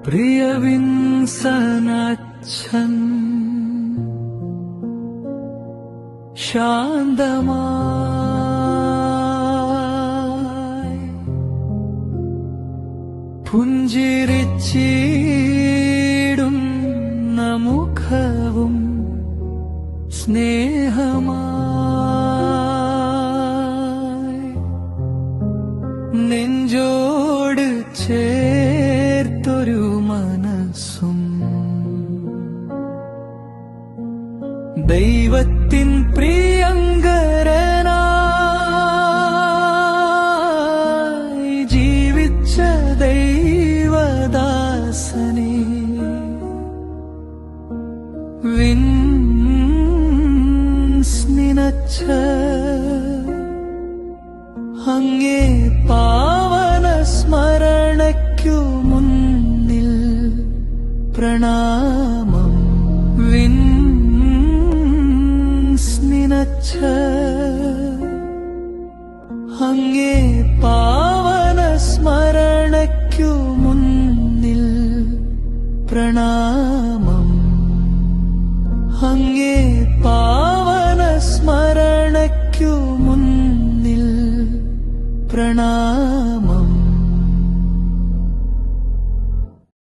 പ്രിയ വിൻസനച്ഛൻ ശാന്തമായി പുഞ്ചിരിച്ചിടുന്ന മുഖവും സ്നേഹമായി നെഞ്ചോട് ചേർത്തൊരു മനസ്സും ദൈവത്തിൻ പ്രിയങ്കരനായി ജീവിച്ച ദൈവദാസനെ വിൻസ്നിനച്ച അങ്ങേ പാവന സ്മരണയ്ക്കു മുന്നിൽ പ്രണാമം. വിൻസ്നിനച്ച അങ്ങേ പാവന സ്മരണയ്ക്കു മുന്നിൽ പ്രണാമം. അങ്ങേ പാവന സ്മരണയ്ക്കു